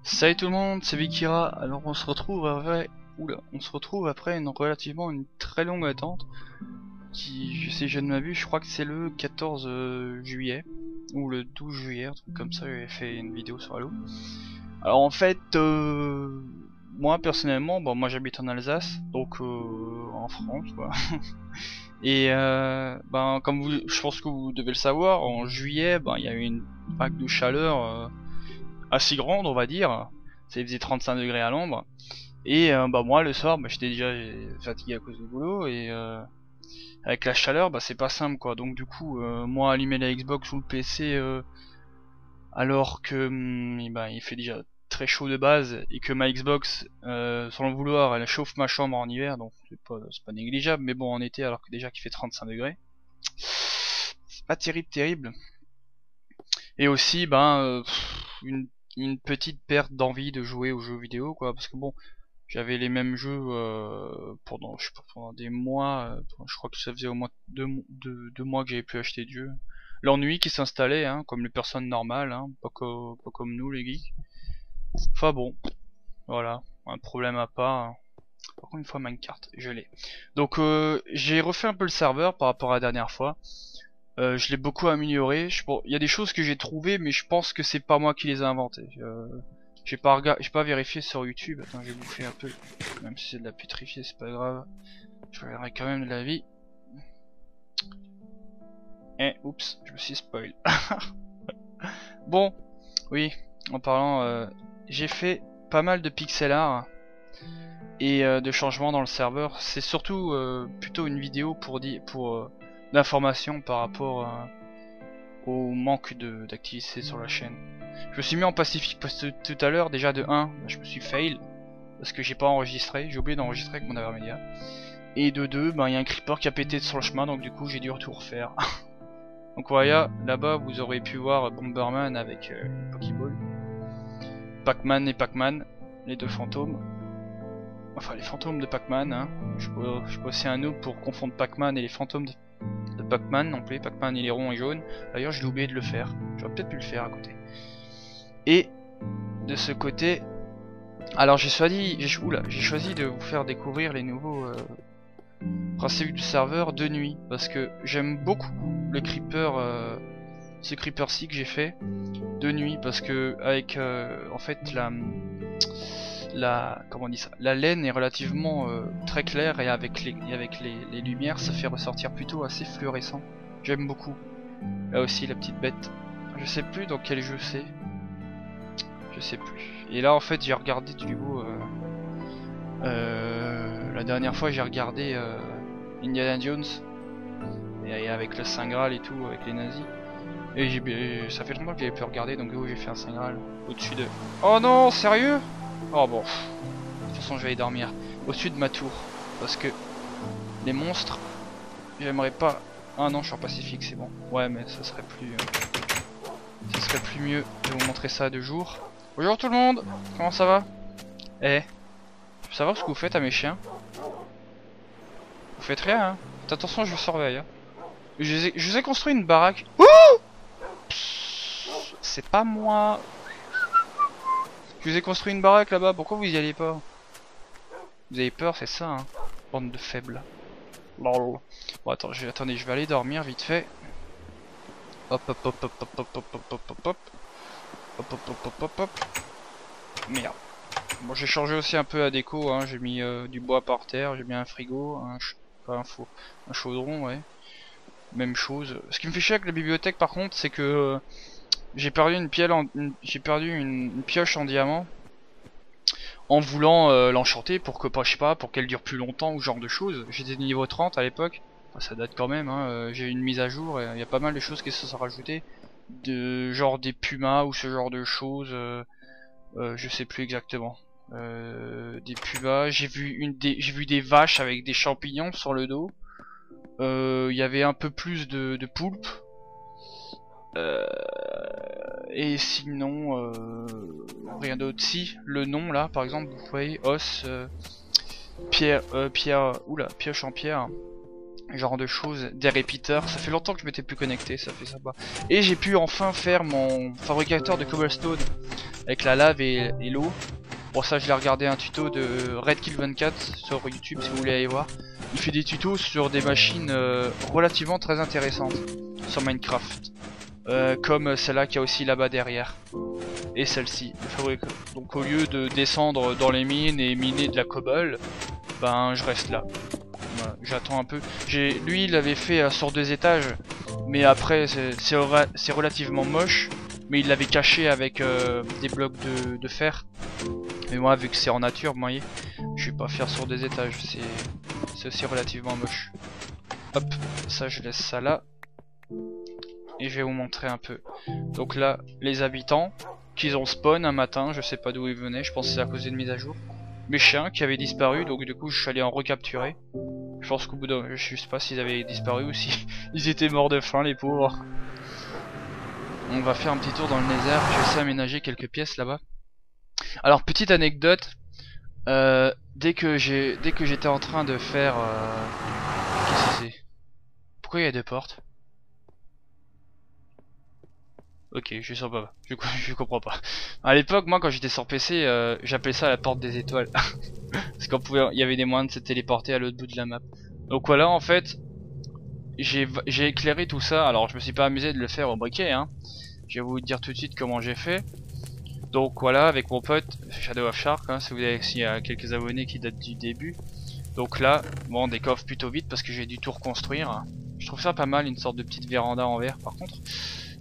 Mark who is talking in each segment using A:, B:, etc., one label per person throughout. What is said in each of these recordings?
A: Salut tout le monde, c'est Vikira. Alors on se retrouve après une très longue attente qui, si je ne m'abuse, je crois que c'est le 14 juillet ou le 12 juillet, un truc comme ça. J'avais fait une vidéo sur Halo. Alors en fait, moi personnellement, bon, moi j'habite en Alsace, donc en France quoi. Et comme je pense que vous devez le savoir, en juillet, il y a eu une vague de chaleur assez grande, on va dire. Ça faisait 35 degrés à l'ombre. Et moi le soir, j'étais déjà fatigué à cause du boulot et avec la chaleur, c'est pas simple quoi. Donc du coup, moi allumer la Xbox ou le PC alors que il fait déjà très chaud de base et que ma Xbox, sans le vouloir, elle chauffe ma chambre en hiver, donc c'est pas négligeable. Mais bon, en été, alors que déjà qu'il fait 35 degrés, c'est pas terrible. Et aussi, une petite perte d'envie de jouer aux jeux vidéo quoi, parce que bon, j'avais les mêmes jeux pendant, je sais pas, pendant des mois. Je crois que ça faisait au moins deux mois que j'avais plus acheté de jeu. L'ennui qui s'installait, hein, comme les personnes normales, hein, pas comme nous les geeks. Enfin bon, voilà, un problème à part. Par contre, une fois Minecart, je l'ai. Donc j'ai refait un peu le serveur par rapport à la dernière fois. Je l'ai beaucoup amélioré. Bon, il y a des choses que j'ai trouvées, mais je pense que c'est pas moi qui les ai inventées. J'ai pas vérifié sur YouTube. Attends, j'ai bouffé un peu. Même si c'est de la putrifiée, c'est pas grave. Je verrai quand même de la vie. Oups, je me suis spoil. Bon, oui, en parlant, j'ai fait pas mal de pixel art et de changements dans le serveur. C'est surtout plutôt une vidéo pour d'informations par rapport au manque d'activité sur la chaîne. Je me suis mis en pacifique parce que tout à l'heure, déjà de 1, je me suis fail parce que j'ai pas enregistré, j'ai oublié d'enregistrer avec mon Avermedia. Et de 2, il y a un creeper qui a pété sur le chemin, donc du coup j'ai dû tout refaire. Donc voilà, là-bas vous aurez pu voir Bomberman avec une Pokéball, Pac-Man et Pac-Man, les deux fantômes. Enfin les fantômes de Pac-Man, hein. Je suis aussi un noob pour confondre Pac-Man et les fantômes de Pac-Man non plus. Pac-Man il est rond et jaune. D'ailleurs j'ai oublié de le faire, j'aurais peut-être pu le faire à côté. Et de ce côté, alors j'ai choisi de vous faire découvrir les nouveaux principes du serveur de nuit, parce que j'aime beaucoup le creeper, ce creeper-ci que j'ai fait de nuit, parce que avec en fait comment on dit ça, la laine est relativement très claire, et avec les lumières ça fait ressortir plutôt assez fluorescent. J'aime beaucoup. Là aussi la petite bête, je sais plus dans quel jeu c'est. Je sais plus. Et là en fait j'ai regardé du coup la dernière fois j'ai regardé Indiana Jones et avec le Saint Graal et tout, avec les nazis. Et ça fait longtemps que j'avais pu regarder, donc j'ai fait un Saint Graal au-dessus de... Oh non, sérieux? Oh bon, de toute façon je vais aller dormir au-dessus de ma tour, parce que les monstres, j'aimerais pas... Ah non, je suis en Pacifique, c'est bon. Ouais, mais ça serait plus mieux de vous montrer ça de jour. Bonjour tout le monde, comment ça va? Je peux savoir ce que vous faites à mes chiens? Vous faites rien, hein? Faites attention, je vous surveille, hein. Je vous ai construit une baraque. Oh, c'est pas moi. Je vous ai construit une baraque là-bas, pourquoi vous y allez pas? Vous avez peur, c'est ça, hein? Bande de faibles. Lol. Bon, attendez, je vais aller dormir vite fait. Hop hop hop hop hop hop hop hop hop hop hop. Hop hop hop hop hop hop. Merde. Bon, j'ai changé aussi un peu la déco, hein. J'ai mis du bois par terre, j'ai mis un frigo, pas un four, un chaudron, ouais. Même chose. Ce qui me fait chier avec la bibliothèque par contre, c'est que j'ai perdu une pioche en diamant en voulant l'enchanter pour que, je sais pas, pour qu'elle dure plus longtemps ou ce genre de choses. J'étais niveau 30 à l'époque, enfin, ça date quand même, hein. J'ai eu une mise à jour et il y a pas mal de choses qui se sont rajoutées, de genre des pumas ou ce genre de choses. Je sais plus exactement. Des pumas, j'ai vu des vaches avec des champignons sur le dos. Il y avait un peu plus de poulpes. Et sinon, rien d'autre. Si, le nom là, par exemple, vous voyez, os, pioche en pierre, genre de choses, des repeaters. Ça fait longtemps que je m'étais plus connecté, ça fait sympa. Et j'ai pu enfin faire mon fabricateur de cobblestone. avec la lave et l'eau. Pour ça, je l'ai regardé un tuto de Redkill24 sur YouTube si vous voulez aller voir. Il fait des tutos sur des machines relativement très intéressantes sur Minecraft. Comme celle-là qui a aussi là-bas derrière. Et celle-ci. Donc au lieu de descendre dans les mines et miner de la cobble, ben je reste là. Voilà, j'attends un peu. Lui il avait fait sur 2 étages, mais après c'est relativement moche. Mais il l'avait caché avec des blocs de fer. Mais moi vu que c'est en nature, vous voyez, je vais pas faire sur 2 étages, c'est aussi relativement moche. Hop, ça je laisse ça là. Et je vais vous montrer un peu. Donc là, les habitants qu'ils ont spawn un matin, je sais pas d'où ils venaient, je pense que c'est à cause d'une mise à jour. Mes chiens qui avaient disparu, donc du coup je suis allé en recapturer. Je pense qu'au bout d'un... Je sais pas s'ils avaient disparu ou si ils étaient morts de faim, les pauvres. On va faire un petit tour dans le Nether, je vais essayer d'aménager quelques pièces là-bas. Alors petite anecdote, dès que j'étais en train de faire... Qu'est-ce que c'est? Pourquoi il y a 2 portes? Ok, je sens pas. Je comprends pas. À l'époque, moi, quand j'étais sur PC, j'appelais ça la porte des étoiles. Parce qu'on pouvait, il y avait des moyens de se téléporter à l'autre bout de la map. Donc voilà, en fait, j'ai éclairé tout ça. Alors, je me suis pas amusé de le faire au briquet, hein. Je vais vous dire tout de suite comment j'ai fait. Donc voilà, avec mon pote Shadow of Shark, hein, si vous avez, s'il y a quelques abonnés qui datent du début. Donc là, bon, on décoffre plutôt vite parce que j'ai dû tout reconstruire. Je trouve ça pas mal, une sorte de petite véranda en verre. Par contre,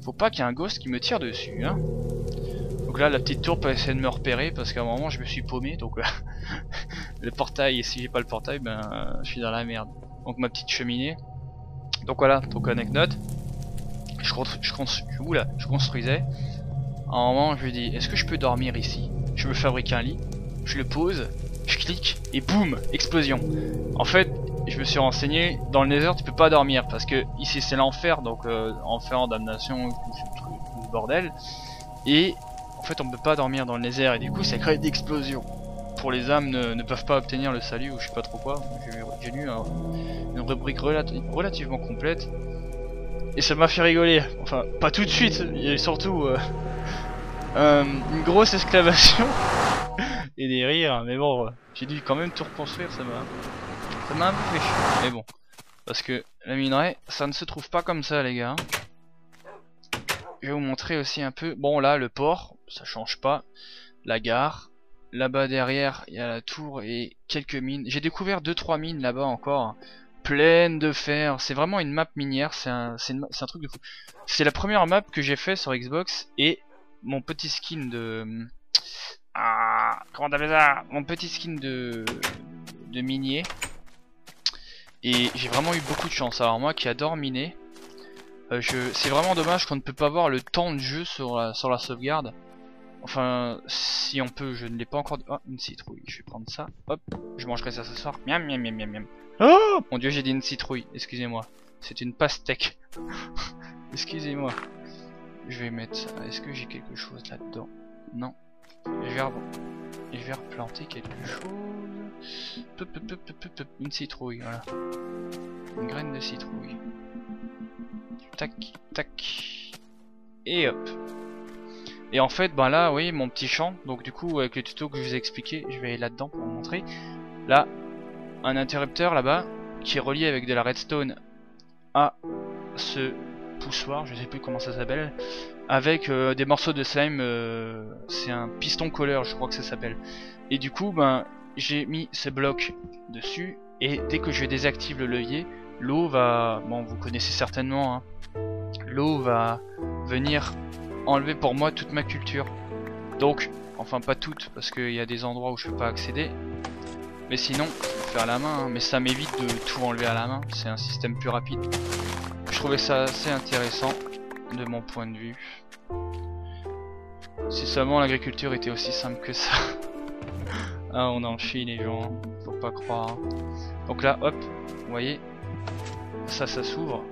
A: faut pas qu'il y ait un ghost qui me tire dessus, hein. Donc là, la petite tour peut essayer de me repérer parce qu'à un moment, je me suis paumé. Donc le portail, et si j'ai pas le portail, ben je suis dans la merde. Donc ma petite cheminée. Donc voilà, donc anecdote. Je construisais. À un moment, je lui dis, est-ce que je peux dormir ici? Je me fabrique un lit, je le pose, je clique et boum, explosion. En fait, je me suis renseigné, dans le Nether tu peux pas dormir parce que ici c'est l'enfer, donc enfer, damnation, tout ce bordel. Et en fait on peut pas dormir dans le Nether et du coup ça crée des explosions. Pour les âmes ne peuvent pas obtenir le salut ou je sais pas trop quoi. J'ai lu une rubrique relativement complète et ça m'a fait rigoler. Enfin pas tout de suite, il y a surtout une grosse exclamation et des rires, mais bon, j'ai dû quand même tout reconstruire, ça m'a un peu fait chier, mais bon, parce que la minerai, ça ne se trouve pas comme ça les gars. Je vais vous montrer aussi un peu, bon là le port, ça change pas, la gare, là-bas derrière il y a la tour et quelques mines, j'ai découvert 2-3 mines là-bas encore, pleines de fer, c'est vraiment une map minière, c'est un truc de fou. C'est la première map que j'ai fait sur Xbox et mon petit skin de... comment t'appelles ça? Mon petit skin de minier. Et j'ai vraiment eu beaucoup de chance. Alors moi qui adore miner, c'est vraiment dommage qu'on ne peut pas voir le temps de jeu sur la sauvegarde. Enfin, si on peut, je ne l'ai pas encore... Oh, une citrouille, je vais prendre ça. Hop, je mangerai ça ce soir. Miam, miam, miam, miam, miam. Oh mon dieu, j'ai dit une citrouille, excusez-moi. C'est une pastèque. Excusez-moi. Je vais mettre ça. Est-ce que j'ai quelque chose là-dedans? Non. Je vais replanter quelque chose. Une citrouille, voilà. Une graine de citrouille. Tac, tac. Et hop. Et en fait, ben là, oui, mon petit champ. Donc du coup, avec le tuto que je vous ai expliqué, je vais aller là-dedans pour vous montrer. Là, un interrupteur là-bas qui est relié avec de la redstone à ce poussoir, je sais plus comment ça s'appelle, avec des morceaux de slime, c'est un piston colleur je crois que ça s'appelle. Et du coup ben j'ai mis ce bloc dessus et dès que je désactive le levier, l'eau va, bon vous connaissez certainement, hein, l'eau va venir enlever pour moi toute ma culture. Donc, enfin pas toute parce qu'il y a des endroits où je peux pas accéder, mais sinon je peux faire à la main, hein, mais ça m'évite de tout enlever à la main, c'est un système plus rapide. Je trouvais ça assez intéressant de mon point de vue. Si seulement l'agriculture était aussi simple que ça. Ah, on en chie les gens, faut pas croire. Donc là, hop, vous voyez, ça s'ouvre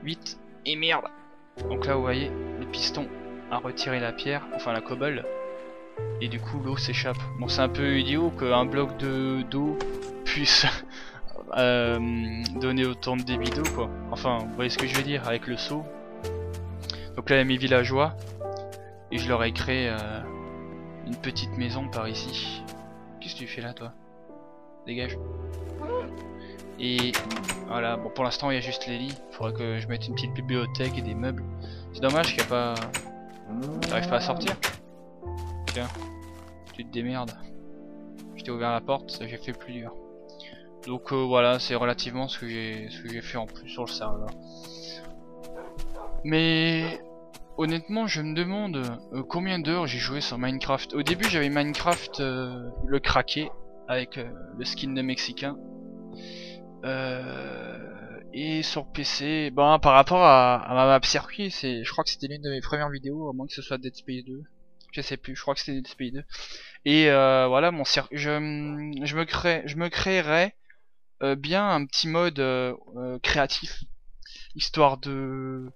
A: vite et merde. Donc là, vous voyez, le piston a retiré la pierre, enfin la cobble, et du coup l'eau s'échappe. Bon, c'est un peu idiot qu'un bloc d'eau puisse donner autant de débit d'eau quoi. Enfin, vous voyez ce que je veux dire avec le seau. Donc là il y a mes villageois et je leur ai créé une petite maison par ici. Qu'est-ce que tu fais là, toi? Dégage. Et voilà, bon pour l'instant il y a juste les lits. Faudrait que je mette une petite bibliothèque et des meubles. C'est dommage qu'il n'y a pas... T'arrives pas à sortir? Tiens, tu te démerdes. Je t'ai ouvert la porte, ça j'ai fait plus dur. Donc voilà, c'est relativement ce que j'ai fait en plus sur le serveur. Mais honnêtement, je me demande combien d'heures j'ai joué sur Minecraft. Au début, j'avais Minecraft le craqué avec le skin de Mexicain. Et sur PC, ben par rapport à ma map circuit, je crois que c'était l'une de mes premières vidéos, à moins que ce soit Dead Space 2. Je sais plus, je crois que c'était Dead Space 2. Et voilà, mon je me créerais bien un petit mode créatif, histoire de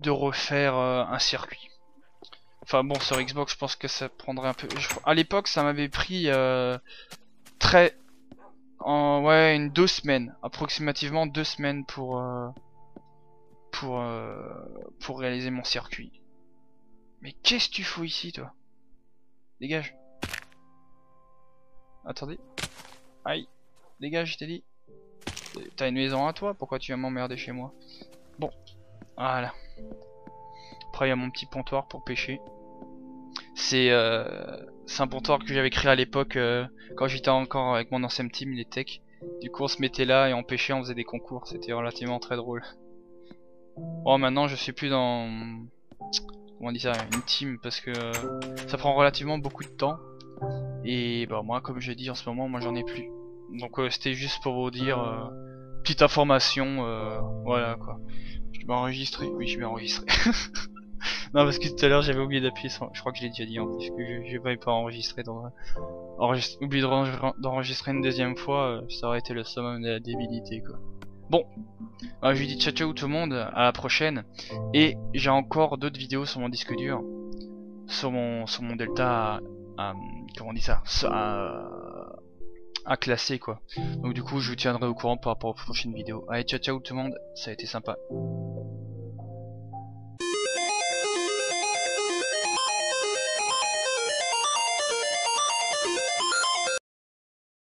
A: refaire un circuit. Enfin bon, sur Xbox, je pense que ça prendrait un peu. À l'époque, ça m'avait pris ouais, 2 semaines, approximativement 2 semaines pour réaliser mon circuit. Mais qu'est-ce que tu fous ici, toi? Dégage. Attendez. Aïe. Dégage, je t'ai dit. T'as une maison à toi, pourquoi tu vas m'emmerder chez moi? Bon, voilà. Après il y a mon petit pontoir pour pêcher. C'est un pontoir que j'avais créé à l'époque quand j'étais encore avec mon ancien team, les tech. Du coup on se mettait là et on pêchait, on faisait des concours, c'était relativement très drôle. Bon maintenant je suis plus dans... Comment on dit ça, une team, parce que ça prend relativement beaucoup de temps. Et bah moi comme je dis en ce moment, moi j'en ai plus. Donc c'était juste pour vous dire, petite information, voilà quoi. Je vais enregistrer, oui je vais enregistrer. Non parce que tout à l'heure j'avais oublié d'appuyer sur... Je crois que je l'ai déjà dit en plus, que je vais pas enregistrer dans... Oublier d'enregistrer une deuxième fois, ça aurait été le summum de la débilité quoi. Bon, je lui dis ciao ciao tout le monde, à la prochaine. Et j'ai encore d'autres vidéos sur mon disque dur, sur mon Delta comment on dit ça, à classer quoi. Donc du coup je vous tiendrai au courant par rapport aux prochaines vidéos. Allez ciao ciao tout le monde, ça a été sympa.